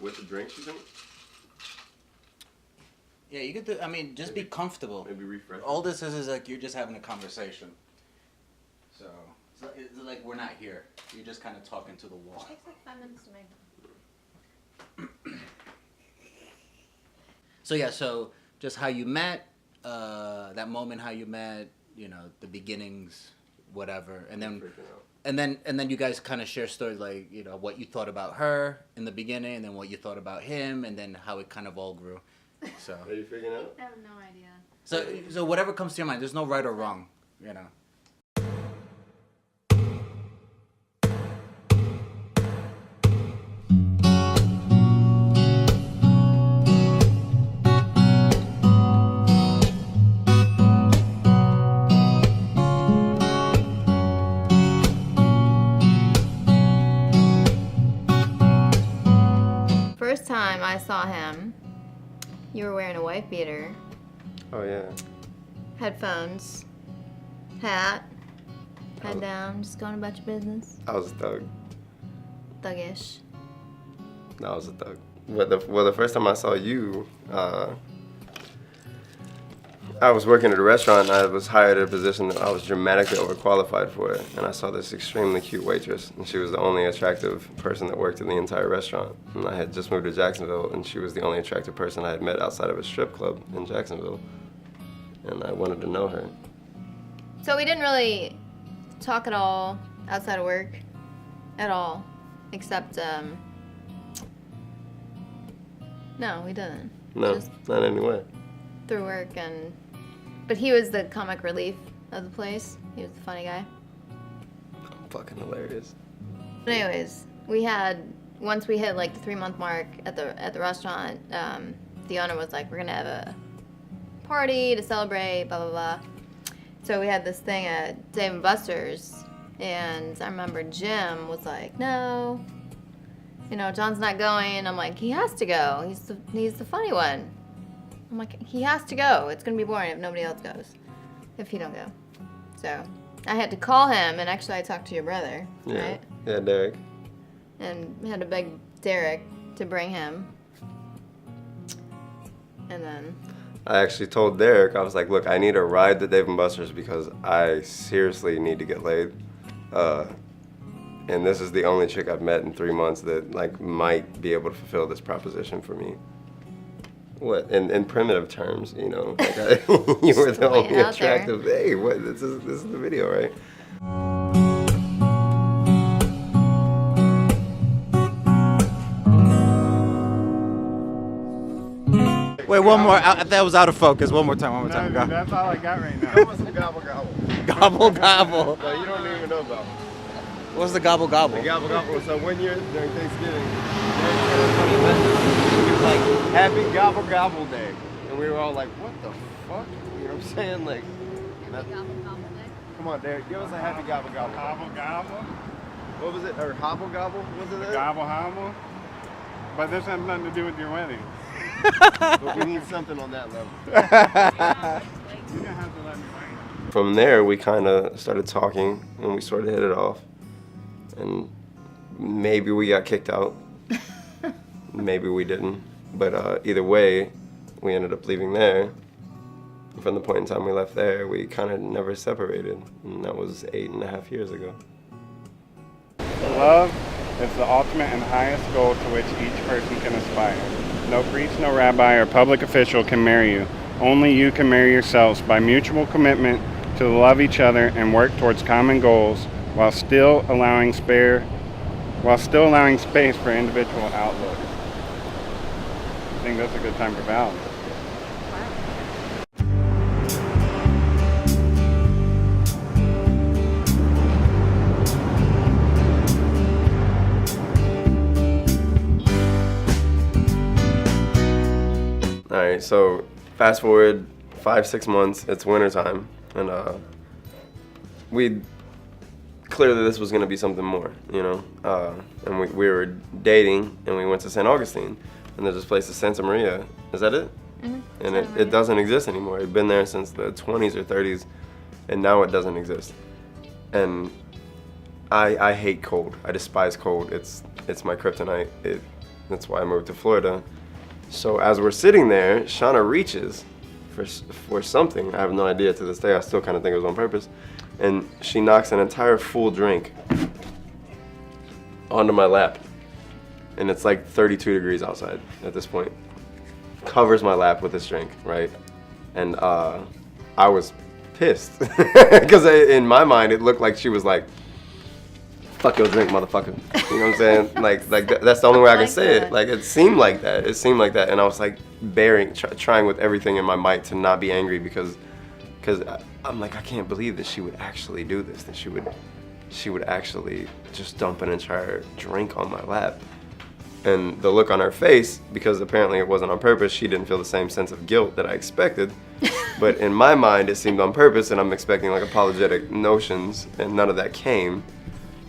With the drinks, you think? Yeah, you get to. I mean, just be comfortable. Maybe refresh. All this is like you're just having a conversation. So it's like we're not here. You're just kind of talking to the wall. It takes like 5 minutes to make. So yeah, so just how you met, that moment, how you met, you know, the beginnings, whatever, and then you guys kind of share stories like, you know, what you thought about her in the beginning, and then what you thought about him, and then how it kind of all grew. So. Are you figuring out? I have no idea. So whatever comes to your mind. There's no right or wrong, you know. First time I saw him, you were wearing a wife beater, Oh yeah. headphones, hat, head down, just going about your business. I was a thug. Thuggish. No, I was a thug. But the first time I saw you, I was working at a restaurant and I was hired at a position that I was dramatically overqualified for it. And I saw this extremely cute waitress, and she was the only attractive person that worked in the entire restaurant. And I had just moved to Jacksonville, and she was the only attractive person I had met outside of a strip club in Jacksonville. And I wanted to know her. So we didn't really talk at all outside of work, at all, except, no, we didn't. No, Just not anyway. through work but he was the comic relief of the place. He was the funny guy. I'm fucking hilarious. But anyways, once we hit like the 3-month mark at the restaurant, the owner was like, we're gonna have a party to celebrate, blah, blah, blah. So we had this thing at Dave & Buster's, and I remember Jim was like, no, you know, John's not going. I'm like, he has to go. He's the funny one. I'm like, he has to go. It's gonna be boring if nobody else goes, if he don't go. So I had to call him, and actually I talked to your brother, Yeah. right? Yeah, Derek. And had to beg Derek to bring him. And then I actually told Derek, I was like, look, I need a ride to Dave & Buster's because I seriously need to get laid. And this is the only chick I've met in 3 months that like might be able to fulfill this proposition for me. What, in primitive terms, you know, like you were the only attractive. Hey, what? This is the video, right? Wait, one more. That was out of focus. One more time. No, Go. that's all I got right now. That was some gobble gobble. Gobble gobble. No, you don't even know about. What's the gobble gobble? The gobble gobble. So one year during Thanksgiving, He was like, Happy Gobble Gobble Day. And we were all like, what the fuck? You know what I'm saying? Like, come on, Derek, give us a happy gobble gobble. Gobble gobble, what was it? Or hobble gobble? Was it that? gobble hobble. But this has nothing to do with your wedding. But we need something on that level. You don't have to let me wait. From there, we kind of started talking, and we sort of hit it off. And maybe we got kicked out. Maybe we didn't. But either way, we ended up leaving there. From the point in time we left there, we kind of never separated. And that was 8.5 years ago. Love is the ultimate and highest goal to which each person can aspire. No priest, no rabbi, or public official can marry you. Only you can marry yourselves by mutual commitment to love each other and work towards common goals while still allowing space for individual outlook. I think that's a good time for vows. All right, so fast forward 5-6 months, it's winter time, and we clearly this was gonna be something more, you know. And we were dating, and we went to St. Augustine, and there's this place, Santa Maria. Is that it? Mm-hmm. And it doesn't exist anymore. It'd been there since the 20s or 30s, and now it doesn't exist. And I hate cold. I despise cold. It's my kryptonite. That's why I moved to Florida. So as we're sitting there, Shawna reaches for something. I have no idea to this day. I still kind of think it was on purpose. And she knocks an entire full drink onto my lap. And it's like 32 degrees outside at this point. Covers my lap with this drink, right? And I was pissed. Because in my mind, it looked like she was like, fuck your drink, motherfucker. You know what I'm saying? Like that's the only way I can say it. Like, it seemed like that. It seemed like that. And I was like trying with everything in my might to not be angry because I'm like, I can't believe that she would actually do this. That she would actually just dump an entire drink on my lap. And the look on her face, because apparently it wasn't on purpose, she didn't feel the same sense of guilt that I expected. But in my mind, it seemed on purpose, and I'm expecting like apologetic notions, and none of that came.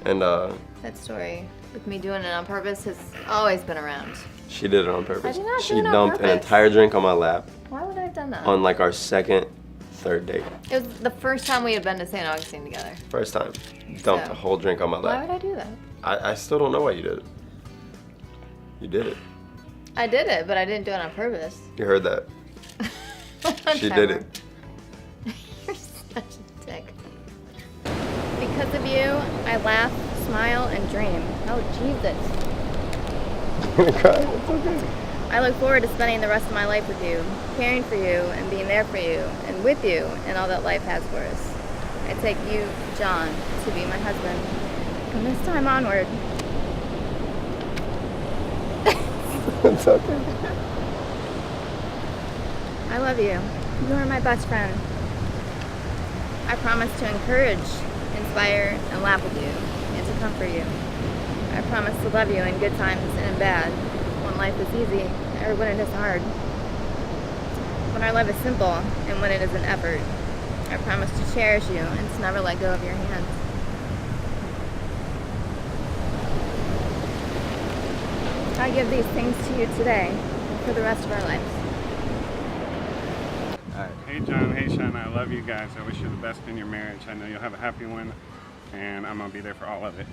And that story with me doing it on purpose has always been around. She did it on purpose. I did not She do it on dumped an purpose. entire drink on my lap Why would I have done that? on like our third date. It was the first time we had been to St. Augustine together. First time. Dumped So, a whole drink on my Why lap. would I do that? I still don't know why you did it. You did it. I did it, but I didn't do it on purpose. You heard that. She did it. You're such a dick. Because of you, I laugh, smile, and dream. Oh, Jesus. It's okay. I look forward to spending the rest of my life with you, caring for you, and being there for you, and with you, and all that life has for us. I take you, John, to be my husband. From this time onward. It's okay. I love you. You are my best friend. I promise to encourage, inspire, and laugh with you, and to comfort you. I promise to love you in good times and in bad, when life is easy or when it is hard. When our love is simple and when it is an effort. I promise to cherish you and to never let go of your hands. I give these things to you today and for the rest of our lives. Hey John, hey Shawna, I love you guys. I wish you the best in your marriage. I know you'll have a happy one, and I'm gonna be there for all of it.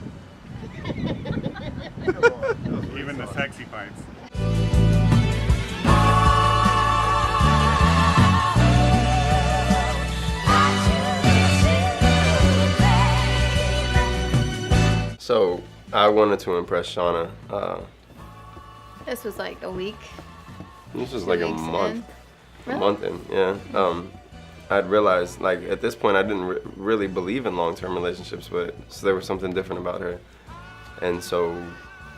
Even the sexy parts. So I wanted to impress Shawna. This was like a week. This was 2 like a weeks month. in. A Really? month in, yeah. I'd realized, like, at this point, I didn't really believe in long-term relationships, but so there was something different about her. And so,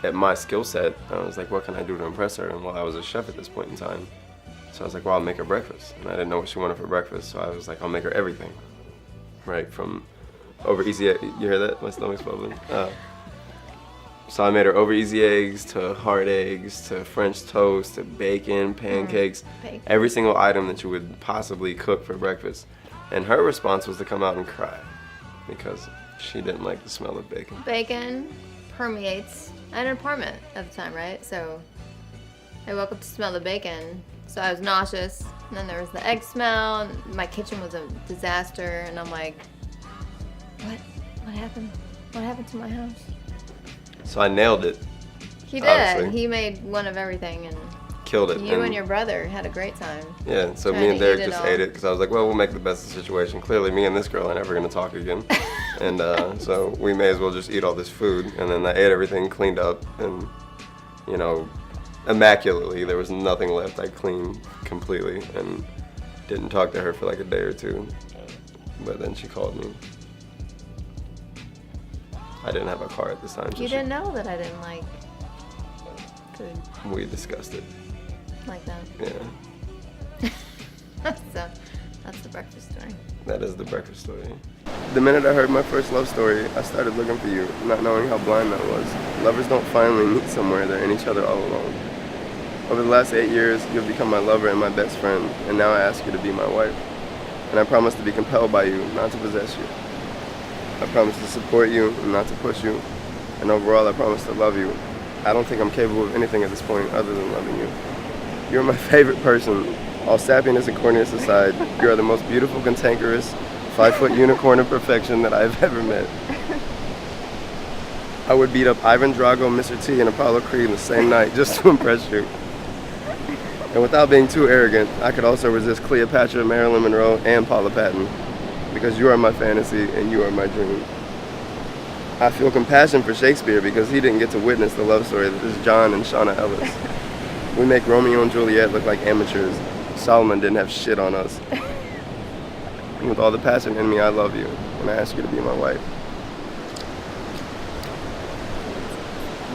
at my skill set, I was like, what can I do to impress her? And well, I was a chef at this point in time. So I was like, well, I'll make her breakfast. And I didn't know what she wanted for breakfast, so I was like, I'll make her everything. Right, from over easy, you hear that? My stomach's bubbling. So I made her over easy eggs to hard eggs to French toast to bacon, pancakes, bacon. every single item that you would possibly cook for breakfast. And her response was to come out and cry because she didn't like the smell of bacon. Bacon permeates. I had an apartment at the time, right? So I woke up to smell the bacon. So I was nauseous. And then there was the egg smell. And my kitchen was a disaster. And I'm like, what? What happened? What happened to my house? So I nailed it, He did. Obviously. He made one of everything. And killed it. you and your brother had a great time. Yeah, so trying me and to Derek eat it just all. ate it because I was like, well, we'll make the best of the situation. Clearly, me and this girl are never going to talk again. And so we may as well just eat all this food. And then I ate everything, cleaned up, and, you know, immaculately. There was nothing left. I cleaned completely and didn't talk to her for like a day or two. But then she called me. I didn't have a car at this time. So You didn't know that I didn't like food we discussed it. like that. Yeah. So that's the breakfast story. That is the breakfast story. The minute I heard my first love story, I started looking for you, not knowing how blind that was. Lovers don't finally meet somewhere, they're in each other all along. Over the last 8 years, you've become my lover and my best friend, and now I ask you to be my wife. And I promise to be compelled by you, not to possess you. I promise to support you and not to push you. And overall, I promise to love you. I don't think I'm capable of anything at this point other than loving you. You're my favorite person. All sappiness and corniness aside, you are the most beautiful, cantankerous, 5-foot unicorn of perfection that I've ever met. I would beat up Ivan Drago, Mr. T, and Apollo Creed in the same night just to impress you. And without being too arrogant, I could also resist Cleopatra, Marilyn Monroe, and Paula Patton, because you are my fantasy and you are my dream. I feel compassion for Shakespeare because he didn't get to witness the love story that is John and Shawna Ellis. We make Romeo and Juliet look like amateurs. Solomon didn't have shit on us. And with all the passion in me, I love you, and I ask you to be my wife.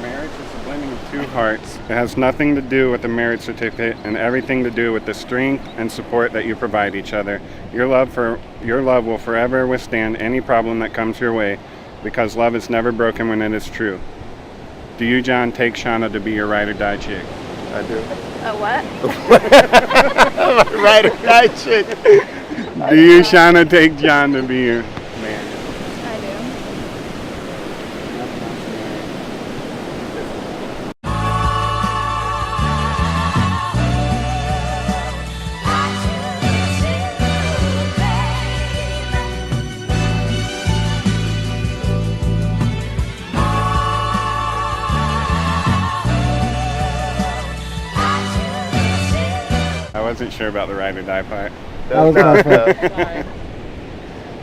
Marriage is the blending of two hearts. It has nothing to do with the marriage certificate and everything to do with the strength and support that you provide each other. Your love will forever withstand any problem that comes your way, because love is never broken when it is true. Do you, John, take Shawna to be your ride or die chick? I do. A what? Ride or die chick. Do you, Shawna, take John to be your man? I do. I wasn't sure about the ride or die part. That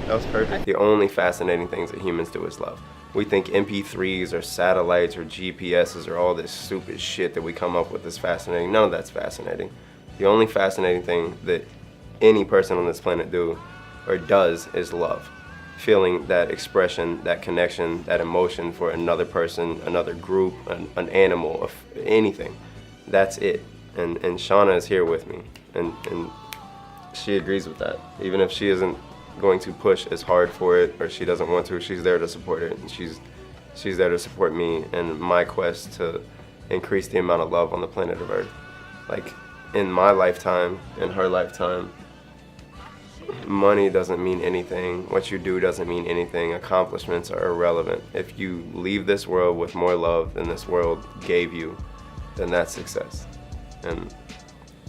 was perfect. The only fascinating things that humans do is love. We think MP3s or satellites or GPSs or all this stupid shit that we come up with is fascinating. None of that's fascinating. The only fascinating thing that any person on this planet does is love. Feeling that expression, that connection, that emotion for another person, another group, an animal, anything. That's it. And Shawna is here with me, and she agrees with that. Even if she isn't going to push as hard for it, or she doesn't want to, she's there to support it, and she's there to support me and my quest to increase the amount of love on the planet of Earth. Like, in my lifetime, in her lifetime, money doesn't mean anything. What you do doesn't mean anything. Accomplishments are irrelevant. If you leave this world with more love than this world gave you, then that's success. And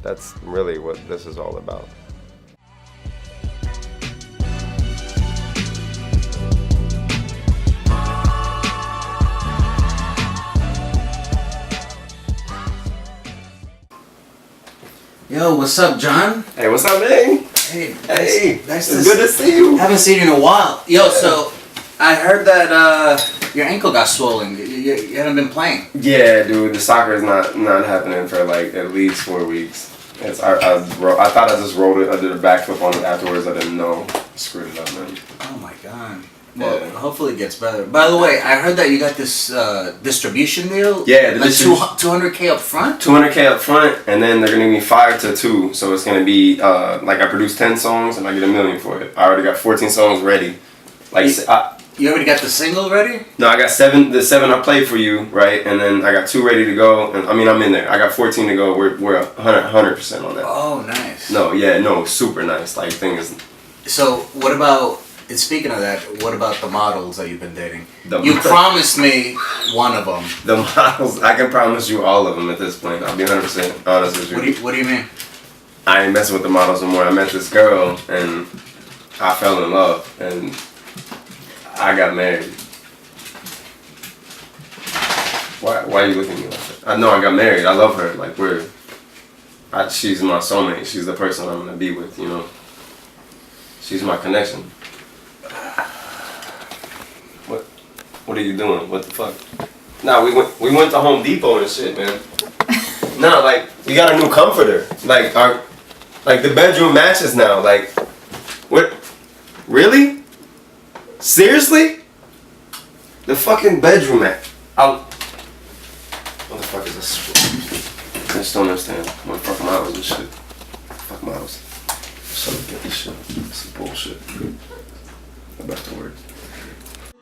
that's really what this is all about. Yo, what's up, John? Hey, what's up, man? Hey, Hey, nice it's good to see you. Haven't seen you in a while. Yo, so I heard that your ankle got swollen. You haven't been playing. Yeah, dude, the soccer is not happening for like at least 4 weeks. I thought I just rolled it. I did a backflip on it afterwards. I didn't know. Screwed it up, man. Oh my god. Well, hopefully it gets better. By the way, I heard that you got this distribution deal. Yeah, like 200K up front. 200K up front, and then they're gonna give me 5 to 2. So it's gonna be like I produce 10 songs and I get $1 million for it. I already got 14 songs ready. Like you already got the single ready? No, I got 7. The 7 I played for you, right? And then I got 2 ready to go. And I mean, I'm in there. I got 14 to go. We're 100% on that. Oh, nice. No, super nice. Like, thing is. So what about? And speaking of that, what about the models that you've been dating? You models. promised me one of them. The models, I can promise you all of them at this point. I'll be 100% honest with you. What do you mean? I ain't messing with the models no more. I met this girl and I fell in love and I got married. Why are you looking at me like that? I know I got married. I love her. Like, she's my soulmate. She's the person I'm gonna be with, you know. She's my connection. What are you doing? What the fuck? Nah, we went to Home Depot and shit, man. Nah, like, we got a new comforter. Like, the bedroom matches now. Like, what? Really? Seriously? The fucking bedroom mat. What the fuck is this? I just don't understand. Motherfucking models and shit. Fuck models. So get this shit. This is bullshit. Go back to work.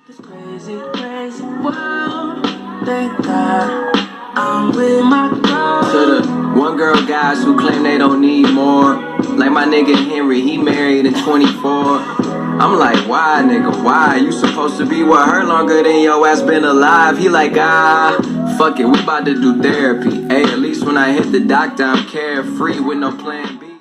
This crazy, crazy world. Thank God I'm with my girl. To the one girl guys who claim they don't need more. Like my nigga Henry, he married at 24. I'm like, why, nigga, why? You supposed to be with her longer than your ass been alive. He like, fuck it, we about to do therapy. Hey, at least when I hit the doctor, I'm carefree with no plan B.